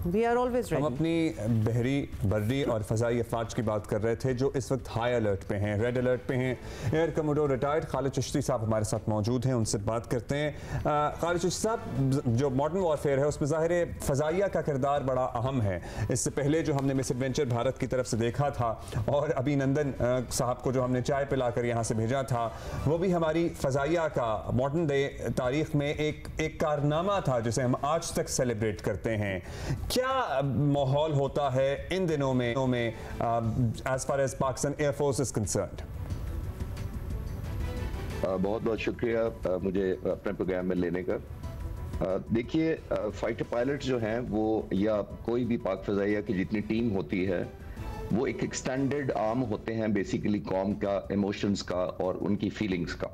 We are always ready. हम अपनी बहरी, बर्री और फ़ज़ाई अफ़वाज की बात कर रहे थे जो इस वक्त हाई अलर्ट पे हैं, रेड अलर्ट पे हैं। Air commodore retired Khalid Chishti साहब हमारे साथ मौजूद हैं, उनसे बात करते हैं। खालिद चिश्ती साहब, जो मॉडर्न वॉरफेयर है उसमें ज़ाहिर है फ़ज़ाइया का किरदार बड़ा अहम है। इससे पहले जो हमने मिस एडवेंचर भारत की तरफ से देखा था और अभिनंदन साहब को जो हमने चाय पिला कर यहाँ से भेजा था, वो भी हमारी फ़ज़ाइया का मॉडर्न डे तारीख़ में एक कारनामा था जिसे हम आज तक सेलिब्रेट करते हैं। क्या माहौल होता है इन दिनों में as far as Pakistan air force is concerned? बहुत बहुत शुक्रिया मुझे अपने प्रोग्राम में लेने का। देखिए, फाइटर पायलट जो हैं वो, या कोई भी पाक फ़ज़ाइया की जितनी टीम होती है, वो एक एक्सटेंडेड आर्म होते हैं बेसिकली कौम का, इमोशंस का और उनकी फीलिंग्स का।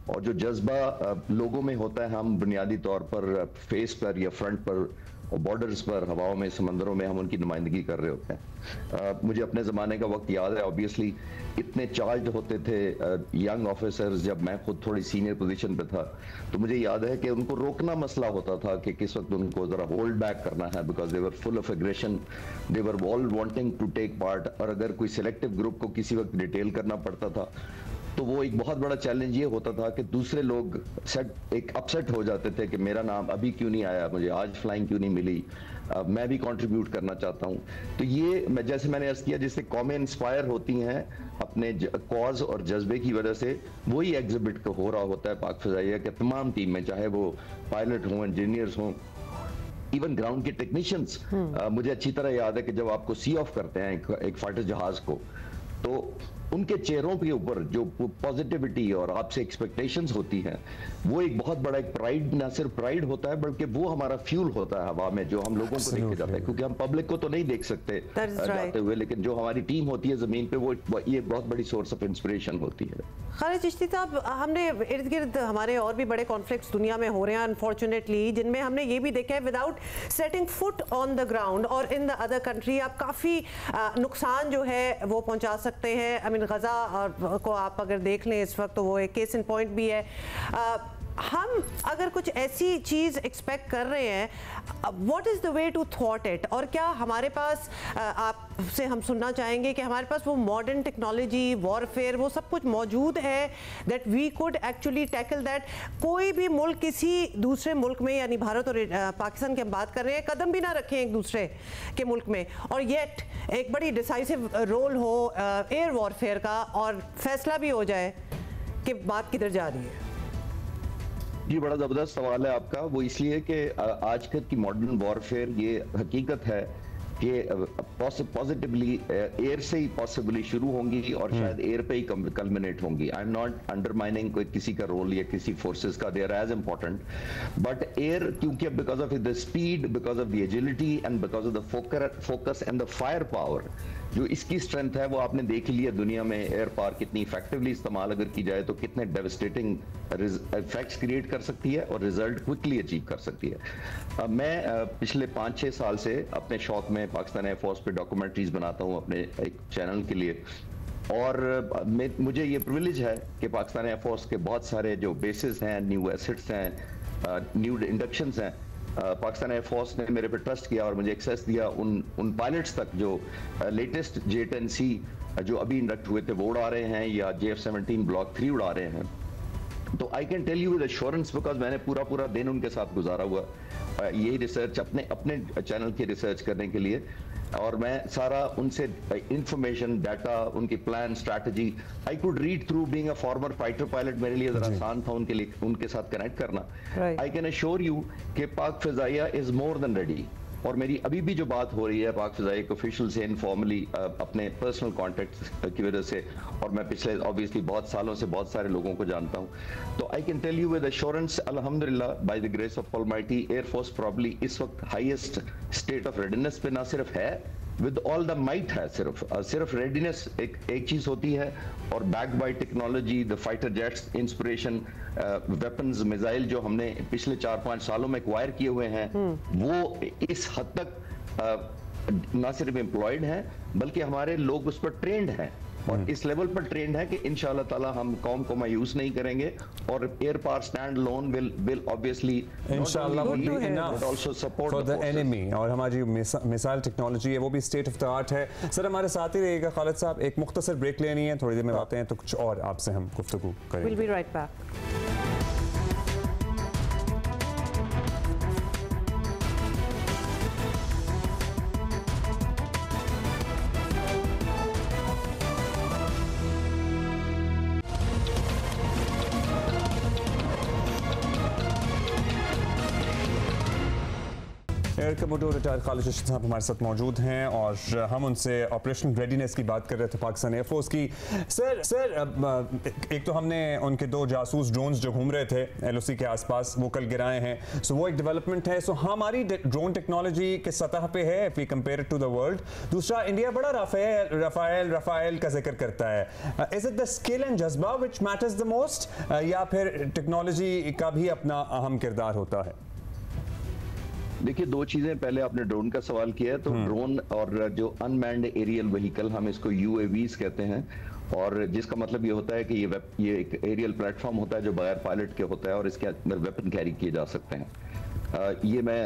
और जो जज्बा लोगों में होता है, हम बुनियादी तौर पर फेस पर या फ्रंट पर और बॉर्डर्स पर, हवाओं में, समंदरों में हम उनकी नुमाइंदगी कर रहे होते हैं। मुझे अपने ज़माने का वक्त याद है, ऑब्वियसली इतने चार्ज होते थे यंग ऑफिसर्स, जब मैं खुद थोड़ी सीनियर पोजीशन पे था, तो मुझे याद है कि उनको रोकना मसला होता था कि किस वक्त उनको ज़रा होल्ड बैक करना है, because they were full of aggression, they were all wanting to take part. और अगर कोई सिलेक्टिव ग्रुप को किसी वक्त डिटेल करना पड़ता था तो वो एक बहुत बड़ा चैलेंज ये होता था कि दूसरे लोग एक अपसेट हो जाते थे कि मेरा नाम अभी क्यों नहीं आया, मुझे आज फ्लाइंग क्यों नहीं मिली, मैं भी कंट्रीब्यूट करना चाहता हूँ। तो ये जैसे मैंने अर्ज किया, जिससे कौमें इंस्पायर होती हैं अपने कॉज और जज्बे की वजह से, वही एग्जिबिट हो रहा होता है पाक फ़ज़ाइया के तमाम टीम में, चाहे वो पायलट हों, इंजीनियर्स हों, इवन ग्राउंड के टेक्नीशियंस। मुझे अच्छी तरह याद है कि जब आपको सी ऑफ करते हैं एक फाइटर जहाज को, तो उनके चेहरों के ऊपर जो पॉजिटिविटी और आपसे एक्सपेक्टेशंस होती हैं, वो एक बहुत बड़ा एक प्राइड, ना सिर्फ प्राइड होता है बल्कि वो हमारा फ्यूल होता है हवा में, जो हम लोगों को देख के जाता है, क्योंकि हम पब्लिक को तो नहीं देख सकते जाते हुए, लेकिन जो हमारी टीम होती है जमीन पे, वो ये बहुत बड़ी सोर्स ऑफ इंस्पिरेशन होती है। खालिद चिश्ती साहब, हमने इर्द गिर्द हमारे और भी बड़े कॉन्फ्लिक्ट्स दुनिया में हो रहे हैं अनफॉर्चुनेटली, जिनमें हमने ये भी देखा है without setting foot on the ground और इन द अदर कंट्री आप काफ़ी नुकसान जो है वो पहुंचा सकते हैं। आई मीन गज़ा को आप अगर देख लें इस वक्त, तो वो एक केस इन पॉइंट भी है। हम अगर कुछ ऐसी चीज़ एक्सपेक्ट कर रहे हैं, what is the way to thought it? और क्या हमारे पास, आपसे हम सुनना चाहेंगे कि हमारे पास वो मॉडर्न टेक्नोलॉजी, वॉरफेयर, वो सब कुछ मौजूद है that we could actually tackle that? कोई भी मुल्क किसी दूसरे मुल्क में, यानी भारत और पाकिस्तान की हम बात कर रहे हैं, कदम भी ना रखें एक दूसरे के मुल्क में, और येट एक बड़ी डिसाइसिव रोल हो एयर वॉरफेयर का और फैसला भी हो जाए कि बात किधर जा रही है। जी, बड़ा ज़बरदस्त सवाल है आपका। वो इसलिए कि आजकल की मॉडर्न वॉरफेयर, ये हकीकत है कि पॉजिटिवली एयर से ही पॉसिबली शुरू होंगी और शायद एयर पे ही कल्मिनेट होंगी। आई एम नॉट अंडरमाइनिंग कोई किसी का रोल या किसी फोर्सेस का, they are as important, but air, क्योंकि because of the speed, because of the agility and because of the focus and the fire power, जो इसकी स्ट्रेंथ है, वो आपने देख लिया दुनिया में एयर पावर कितनी इफेक्टिवली इस्तेमाल अगर की जाए तो कितने डेविस्टेटिंग इफेक्ट्स क्रिएट कर सकती है और रिजल्ट क्विकली अचीव कर सकती है। मैं पिछले 5-6 साल से अपने शौक में पाकिस्तान एयरफोर्स पे डॉक्यूमेंट्रीज बनाता हूँ अपने एक चैनल के लिए, और मुझे ये प्रिविलेज है कि पाकिस्तान एयरफोर्स के बहुत सारे जो बेसिस हैं, न्यू एसेट्स हैं, न्यू इंडक्शंस हैं, पाकिस्तान एयरफोर्स ने मेरे पे ट्रस्ट किया और मुझे एक्सेस दिया उन पायलट्स तक जो लेटेस्ट J-10C जो अभी इंडक्ट हुए थे वो उड़ा रहे हैं, या JF-17 ब्लॉक 3 उड़ा रहे हैं। तो I can tell you with assurance, because मैंने पूरा दिन उनके साथ गुजारा हुआ यही रिसर्च अपने चैनल की रिसर्च करने के लिए, और मैं सारा उनसे इंफॉर्मेशन, डाटा, उनकी plan, strategy I could read through. Being a former fighter pilot मेरे लिए जरा आसान था उनके साथ कनेक्ट करना। आई कैन अश्योर यू कि पाक फ़ज़ाइया इज मोर देन रेडी। और मेरी अभी भी जो बात हो रही है पाक फ़ज़ाइया के ऑफिशियल से, इनफॉर्मली अपने पर्सनल कॉन्टेक्ट की वजह से, और मैं पिछले ऑब्वियसली बहुत सालों से बहुत सारे लोगों को जानता हूं, तो I can tell you with assurance, अल्हम्दुलिल्लाह, by the grace of almighty, air force probably इस वक्त हाईएस्ट स्टेट ऑफ रेडीनेस पे ना सिर्फ है, विद ऑल द माइट है। सिर्फ रेडीनेस एक चीज होती है, और backed by technology, the fighter jets, inspiration, weapons, missile जो हमने पिछले 4-5 सालों में एक्वायर किए हुए हैं, वो इस हद तक ना सिर्फ एम्प्लॉयड हैं बल्कि हमारे लोग उस पर ट्रेंड हैं। और इस लेवल पर ट्रेंड है कि इंशाल्लाह ताला हम कौम को मायूस नहीं करेंगे और air power stand loan will obviously इंशाल्लाह would be enough also support for the enemy। और हमारी मिसाइल टेक्नोलॉजी है वो भी स्टेट ऑफ द आर्ट है। सर हमारे साथ ही रहिएगा खालिद साहब, एक मुख्तसर ब्रेक लेनी है, थोड़ी देर में आते हैं तो कुछ और आपसे हम गुफ्तगू करेंगे। We'll be right back. Air commodore retired Khalid Chishti साहब हमारे साथ मौजूद हैं और हम उनसे ऑपरेशनल रेडीनेस की बात कर रहे थे पाकिस्तान एयरफोर्स की। सर एक तो हमने उनके 2 जासूस ड्रोन्स जो घूम रहे थे LOC के आसपास वो कल गिराए हैं, सो वो एक डेवलपमेंट है। सो हमारी ड्रोन टेक्नोलॉजी किस सतह पे है if we compare it to the world? दूसरा, इंडिया बड़ा राफेल का जिक्र करता है, is it the skill and जज्बा व्हिच मैटर्स द मोस्ट या फिर टेक्नोलॉजी का भी अपना अहम किरदार होता है? देखिए, 2 चीजें, पहले आपने ड्रोन का सवाल किया है, तो ड्रोन और जो अनमैन्ड एरियल व्हीकल, हम इसको UAVs कहते हैं, और जिसका मतलब ये होता है कि ये एक एरियल प्लेटफॉर्म होता है जो बगैर पायलट के होता है और इसके अंदर वेपन कैरी किए जा सकते हैं। ये मैं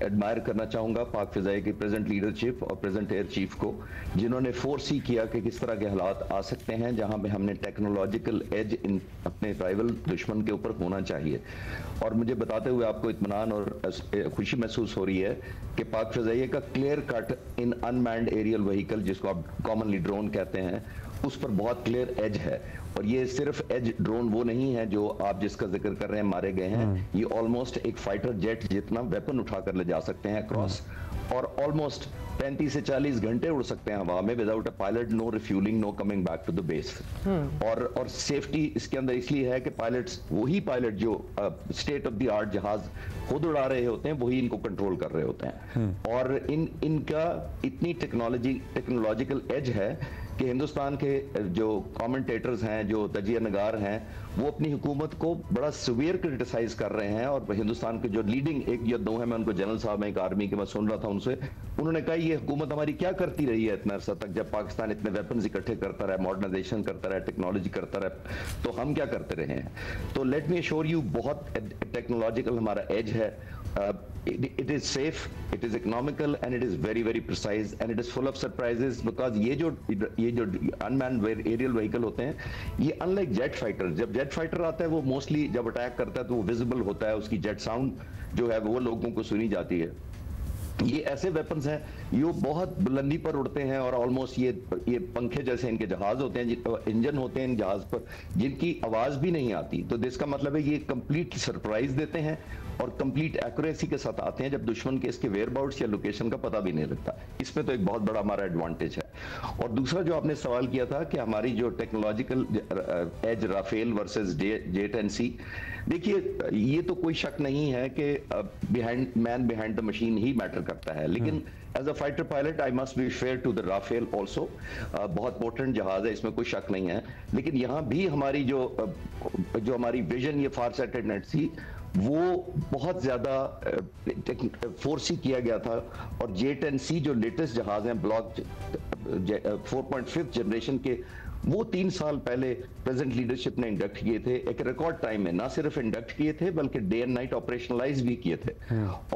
एडमायर करना चाहूंगा पाक फिजाई की प्रेजेंट लीडरशिप और प्रेजेंट एयर चीफ को, जिन्होंने फोरसी किया कि किस तरह के हालात आ सकते हैं जहां पे हमने टेक्नोलॉजिकल एज इन अपने राइवल दुश्मन के ऊपर होना चाहिए। और मुझे बताते हुए आपको इत्मीनान और खुशी महसूस हो रही है कि पाक फिजाई का clear cut in unmanned aerial vehicle, जिसको आप कॉमनली ड्रोन कहते हैं, उस पर बहुत क्लियर एज है। और ये सिर्फ एज ड्रोन वो नहीं है जो आप जिसका जिक्र कर रहे हैं मारे गए हैं, ये ऑलमोस्ट एक फाइटर जेट जितना वेपन उठाकर ले जा सकते हैं अक्रॉस, और ऑलमोस्ट 35 से 40 घंटे उड़ सकते हैं हवा में without a pilot, no refueling, no coming back to the base. और सेफ्टी इसके अंदर इसलिए है कि पायलट्स, वही पायलट जो स्टेट ऑफ द आर्ट जहाज खुद उड़ा रहे होते हैं, वही इनको कंट्रोल कर रहे होते हैं। और इनका इतनी टेक्नोलॉजिकल एज है कि हिंदुस्तान के जो कमेंटेटर्स हैं, जो तजिया नगार हैं, वो अपनी हुकूमत को बड़ा सिवियर क्रिटिसाइज कर रहे हैं। और हिंदुस्तान के जो लीडिंग 1 या 2 हैं, मैं उनको जनरल साहब हैं एक आर्मी के, मैं सुन रहा था उनसे, उन्होंने कहा ये हुकूमत हमारी क्या करती रही है इतना अरसा तक, जब पाकिस्तान इतने वेपन्स इकट्ठे करता रहा, मॉडर्नाइजेशन करता रहा, टेक्नोलॉजी करता रहा, तो हम क्या करते रहे हैं? तो लेट मी अश्योर यू, बहुत टेक्नोलॉजिकल हमारा एज है। It is safe, it is economical, and it is very very precise, and it is full of surprises because ये जो unmanned aerial vehicle होते हैं, ये unlike jet fighter, जब jet fighter आता है वो मोस्टली जब अटैक करता है तो वो विजिबल होता है, उसकी जेट साउंड जो है वो लोगों को सुनी जाती है। ये ऐसे वेपन्स हैं, ये बहुत बुलंदी पर उड़ते हैं और ऑलमोस्ट ये पंखे जैसे इनके जहाज होते हैं, इंजन होते हैं इन जहाज पर, जिनकी आवाज भी नहीं आती। तो जिसका मतलब है ये कंप्लीट सरप्राइज देते हैं और कंप्लीट एक्यूरेसी के साथ आते हैं जब दुश्मन के इसके वेयरबाउट्स या लोकेशन का पता भी नहीं लगता। इसमें तो एक बहुत बड़ा हमारा एडवांटेज है। और दूसरा जो आपने सवाल किया था कि हमारी जो technological as Rafale versus J-10C, देखिए ये तो कोई शक नहीं है कि मैन बिहाइंड द मशीन ही मैटर करता है, लेकिन as a fighter pilot I must be fair to the Rafale also, बहुत पोटेंट जहाज है, इसमें कोई शक नहीं है। लेकिन यहाँ भी हमारी जो हमारी विजन, ये फार साइटेडनेस थी, वो बहुत ज्यादा फोर्सी किया गया था। और J-10C जो लेटेस्ट जहाज हैं, ब्लॉक 4.5 जनरेशन के, वो 3 साल पहले प्रेजेंट लीडरशिप ने इंडक्ट किए थे, एक रिकॉर्ड टाइम में। ना सिर्फ इंडक्ट किए थे बल्कि डे एंड नाइट ऑपरेशनलाइज भी किए थे।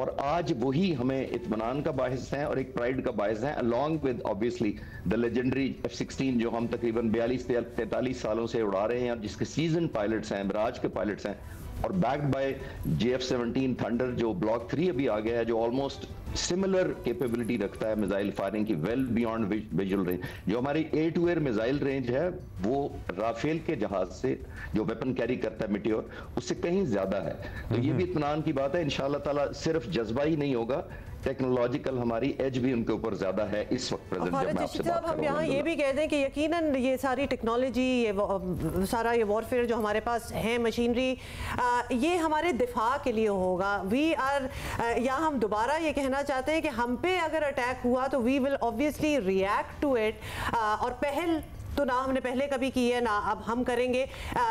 और आज वही हमें इत्मीनान का बायस है और एक प्राइड का बायस है, along with obviously the legendary F-16 जो हम तकरीबन 42-43 सालों से उड़ा रहे हैं और जिसके सीजन पायलट्स हैं, मिराज के पायलट्स हैं, और बैक्ड बाय JF-17 थंडर जो ब्लॉक 3 अभी आ गया है, जो ऑलमोस्ट सिमिलर कैपेबिलिटी रखता है मिसाइल फायरिंग की, वेल बियॉन्ड विजुअल रेंज। जो हमारी air to air missile range है वो राफेल के जहाज से जो वेपन कैरी करता है मिटियोर, उससे कहीं ज्यादा है। तो ये भी इत्मीनान की बात है। इंशाल्लाह ताला सिर्फ जज्बा ही नहीं होगा, टेक्नोलॉजिकल हमारी एज भी उनके ऊपर ज्यादा है इस वक्त प्रेजेंट जब मैं आपसे बात कर रहा हूं। हम यहाँ ये भी कह दें कि यकीनन ये सारी टेक्नोलॉजी, ये सारा ये वॉरफेयर जो हमारे पास है, मशीनरी, ये हमारे दिफा के लिए होगा। वी आर, या हम दोबारा ये कहना चाहते हैं कि हम पे अगर अटैक हुआ तो we will obviously react to it, और पहल तो ना हमने पहले कभी की है ना अब हम करेंगे।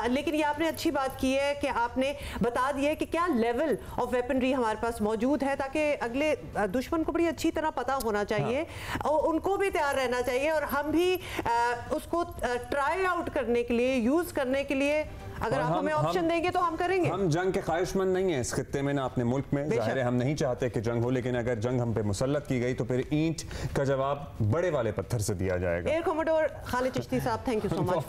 लेकिन ये आपने अच्छी बात की है कि आपने बता दिया है कि क्या लेवल ऑफ वेपनरी हमारे पास मौजूद है, ताकि अगले दुश्मन को बड़ी अच्छी तरह पता होना चाहिए और उनको भी तैयार रहना चाहिए और हम भी उसको ट्राई आउट करने के लिए, यूज करने के लिए अगर आप हमें ऑप्शन देंगे तो हम करेंगे। हम जंग के ख्वाहिशमंद नहीं है इस खित्ते में, ना अपने मुल्क में। जाहिर है हम नहीं चाहते कि जंग हो, लेकिन अगर जंग हम पे मुसल्लत की गई तो फिर ईंट का जवाब बड़े वाले पत्थर से दिया जाएगा। एयर कमोडोर खालिद चिश्ती साहब, थैंक यू सो मच।